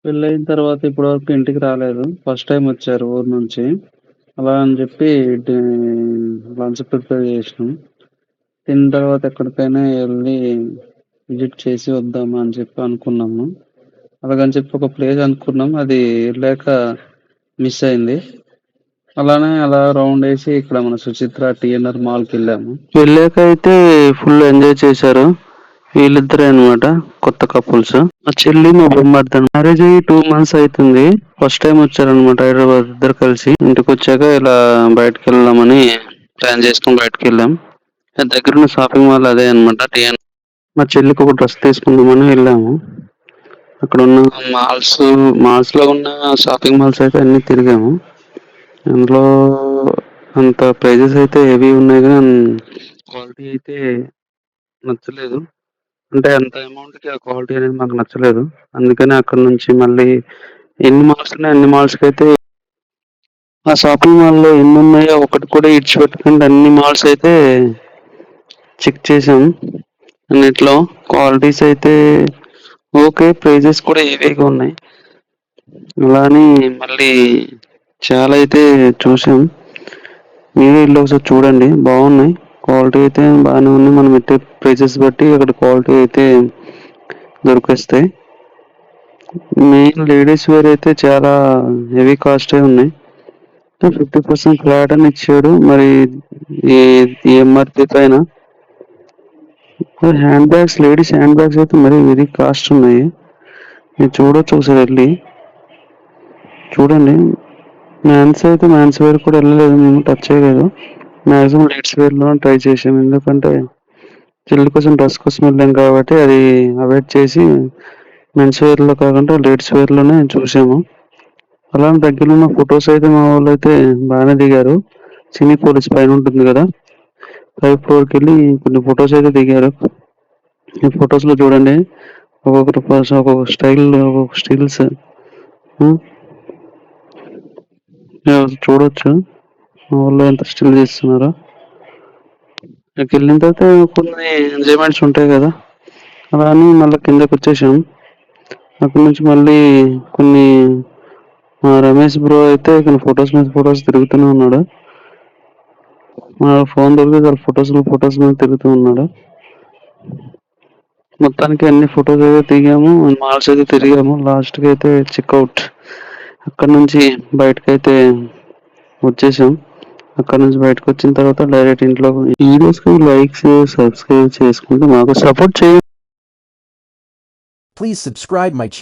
పెళ్ళయిన తర్వాత ఇప్పటివరకు ఇంటికి రాలేదు. ఫస్ట్ టైమ్ వచ్చారు ఊరు నుంచి. అలా అని చెప్పి టీ లంచ్ ప్రిపేర్ చేసినాం. తిన్న తర్వాత ఎక్కడికైనా ఎళ్లి విజిట్ చేసి వద్దామా అని చెప్పి అనుకున్నాము. అలాగని చెప్పి ఒక ప్లేస్ అనుకున్నాం. అది ఎళ్ళాక మిస్ అయింది. అలానే అలా రౌండేసి ఇక్కడ మన సుచిత్ర టీఎన్ఆర్ మాల్‌కెళ్ళాము. వెళ్ళాక అయితే ఫుల్ ఎంజాయ్ చేశారు. వీళ్ళిద్దరే అన్నమాట కొత్త కపుల్స్. మా చెల్లి, మా బొమ్మర్ది. మ్యారేజ్ అయ్యి 2 మంత్స్ అయితుంది. ఫస్ట్ టైమ్ వచ్చారన్నమాట హైదరాబాద్ ఇద్దరు కలిసి. ఇంటికొచ్చాక ఇలా బయటికెళ్దామని ప్లాన్ చేసుకొని బయటికెళ్ళాం. దగ్గరున్న షాపింగ్ మాల్ అదే అన్నమాట మా చెల్లికి ఒక డ్రెస్ తీసుకుందామని వెళ్ళాము. అక్కడున్న మాల్స్‌లో ఉన్న షాపింగ్ మాల్స్ అయితే అన్నీ తిరిగాము. అందులో అంత ప్రైజెస్ అయితే హెవీ ఉన్నాయి గానీ క్వాలిటీ అయితే నచ్చలేదు. అంటే అంత అమౌంట్‌కి ఆ క్వాలిటీ అనేది మాకు నచ్చలేదు. అందుకని అక్కడి నుంచి మళ్ళీ ఎన్ని మాల్స్ ఉన్నాయో అన్ని మాల్స్‌కైతే ఆ షాపింగ్ మాల్‌లో ఎన్నున్నాయో ఒకటి కూడా ఇడిచిపెట్టకుండా అన్ని మాల్స్ అయితే చెక్ చేసాం. అన్నిట్లో క్వాలిటీస్ అయితే ఓకే. ప్రైజెస్ కూడా హెవీగా ఉన్నాయి. అలా అని మళ్ళీ చాలా అయితే చూసాం. మీరే ఎళ్లి ఒకసారి చూడండి బాగున్నాయి. క్వాలిటీ అయితే బానే ఉంది. మనం పెట్టే ప్రైజెస్ బట్టి అక్కడ క్వాలిటీ అయితే దొరికేస్తాయి. మెయిన్ లేడీస్ వేర్ అయితే చాలా హెవీ కాస్టే ఉన్నాయి. 50% ఫ్లాట్ అని ఇచ్చాడు. మరి ఈ ఈ ఎంఆర్‌పీ పైన hand bags ladies hand bags అయితే మరీ వెరీ కాస్ట్ ఉన్నాయి. మీరు చూడొచ్చు ఒకసారి ఎళ్లి. చూడండి. మ్యాన్స్ వేర్ కూడా ఎళ్ళలేదు. మేము టచ్ చేయలేదు. మాక్సిమం లేడీస్ వేర్‌లోనే ట్రై చేసాం. ఎందుకంటే చెల్లి కోసం డ్రెస్ కోసం వెళ్ళాం కాబట్టి అది అవాయిడ్ చేసి మెన్స్ వేర్‌లో కాకుండా లేడీస్ వేర్‌లోనే చూసాము. అలానే దగ్గరలో ఉన్న ఫోటోస్ అయితే మా వోళ్ళైతే బానే దిగారు. సినీ పోలీస్ పైన ఉంటుంది కదా! 5th ఫ్లోర్‌కెళ్ళి కొన్ని ఫోటోస్ అయితే దిగారు. ఈ ఫోటోస్‌లో చూడండి. ఒక్కొక్కరి పోజ్ ఒక్కొక్క స్టైల్‌లో ఒక్కొక్క స్టిల్స్. హ్మ్. చూడొచ్చు. మా వోళ్ళు ఎంత స్టిల్ తీస్తున్నారో. అక్కడికెళ్ళిన తర్వాత కొన్ని ఎంజాయ్‌మెంట్స్ ఉంటాయి కదా! అలా అని మళ్ళా కిందకొచ్చేసాం. అక్కడి నుంచి మళ్ళీ కొన్ని మా రమేష్ బ్రో అయితే కొన్ని ఫోటోస్ మీద ఫోటోస్ తిరుగుతూనే ఉన్నాడు. ఫోన్ దొరికితే చాలు ఫోటోస్ మీద తిరుగుతూ ఉన్నాడు. మొత్తానికి అన్ని ఫోటోస్ అయితే దిగాము. మాల్స్ అయితే తిరిగాము. లాస్ట్‌కి అయితే చెక్‌ఔట్. అక్కడి నుంచి బయటకైతే వచ్చేసాం. అక్కడి నుంచి బయటకొచ్చిన తర్వాత డైరెక్ట్ ఇంట్లోకి ఈ వీడియోస్‌కి లైక్స్, సబ్స్క్రైబ్ చేసుకుంటే మాకు సపోర్ట్ చేయండి. Please subscribe my channel.